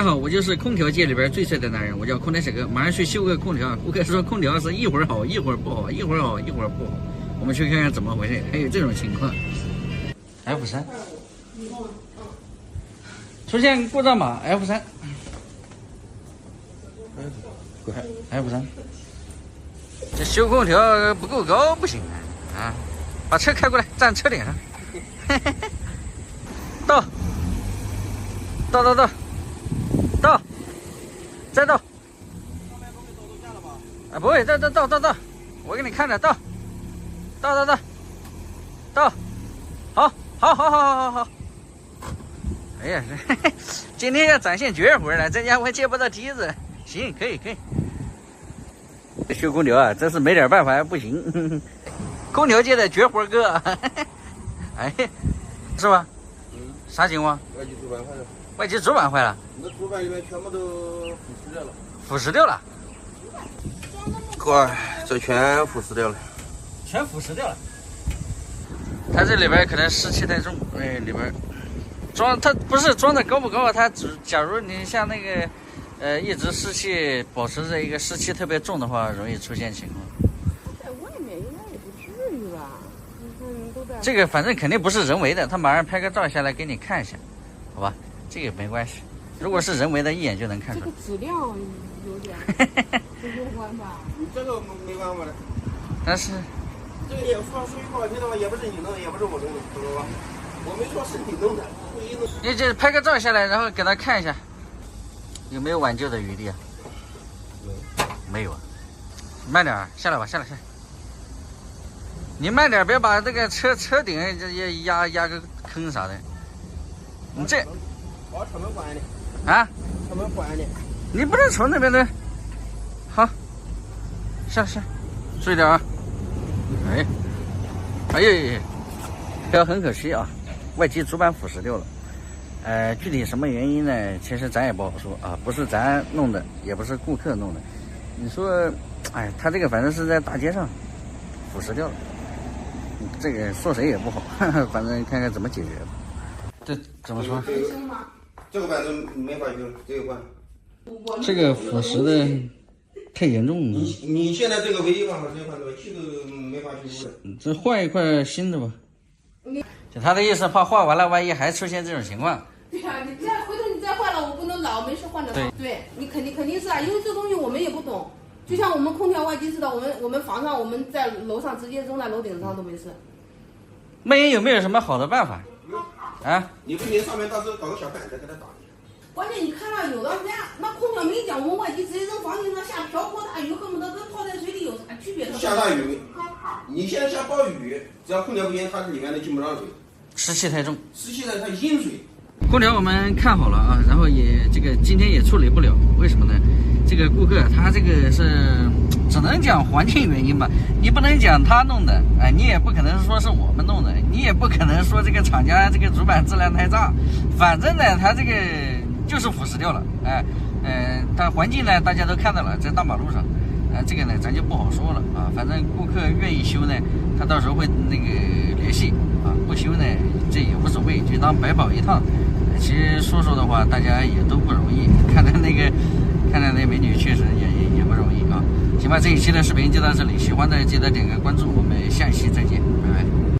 好，我就是空调界里边最帅的男人，我叫空调小哥，马上去修个空调。顾客说空调是一会儿好，一会儿不好，一会儿好，一会儿不好。我们去看看怎么回事，还有这种情况。F3，出现故障码 F3，F3，这修空调不够高不行啊！把车开过来，站车顶上。到，再到。啊，不会，到，我给你看着，到，好。哎呀，今天要展现绝活了，这家伙借不到梯子，行，可以。修空调啊，真是没点办法不行。空调界的绝活哥，哎，是吧？啥情况？外机主板坏了。外机主板坏了？你的主板里面全部都腐蚀掉了。哥，这全腐蚀掉了。它这里边可能湿气太重，哎，里边装它不是装的高不高，它假如你像那个一直湿气保持着一个湿气特别重的话，容易出现情况。在外面应该也不至于吧？都在这个反正肯定不是人为的，他马上拍个照下来给你看一下，好吧？这个没关系。如果是人为的，一眼就能看出来。这个质量有点不过关吧？这个没办法的。但是这个也说句不好听的话，也不是你弄的，也不是我弄的，知道吧？我没说是你弄的，故意弄。你这拍个照下来，然后给他看一下，有没有挽救的余地啊？没有啊。慢点，下来吧，下来。你慢点，别把这个车顶也压个坑啥的。你这把车门关的啊？车门关的。你不能从那边的。好，下，注意点啊！哎呀，这很可惜啊，外机主板腐蚀掉了。具体什么原因呢？其实咱也不好说啊，不是咱弄的，也不是顾客弄的。你说，哎，他这个反正是在大街上腐蚀掉了，这个说谁也不好，反正看看怎么解决吧。这怎么说？这个板子没法修，这个换。这个腐蚀的太严重了。你现在这个唯一办法直接换这个气都没法修的。这换一块新的吧。就他的意思，怕换完了，万一还出现这种情况。对呀，你这样回头你再换了，我不能老没事换着。对，你肯定是啊，因为这东西我们也不懂。就像我们空调外机似的，我们房上我们在楼上直接扔在楼顶上都没事。梦莹有没有什么好的办法？啊？你不行，上面到时候搞个小板子给他打。关键你看到有的人家那空调没讲，我们外机直接扔房顶上下瓢泼大雨，恨不得跟泡在水里有啥区别？下大雨，你现在下暴雨，只要空调不行，它里面都进不上水，湿气太重，它阴水。空调我们看好了啊，然后也今天也处理不了，为什么呢？这个顾客他这个是只能讲环境原因吧，你不能讲他弄的，你也不可能说是我们弄的，你也不可能说这个厂家这个主板质量太差，反正呢，他这个就是腐蚀掉了，但环境呢大家都看到了，在大马路上，这个呢咱就不好说了啊，反正顾客愿意修呢，他到时候会那个联系啊，不修呢这也无所谓，就当白跑一趟。其实说的话，大家也都不容易。看到那美女，确实也不容易啊。行吧，这一期的视频就到这里，喜欢的记得点个关注，我们下期再见。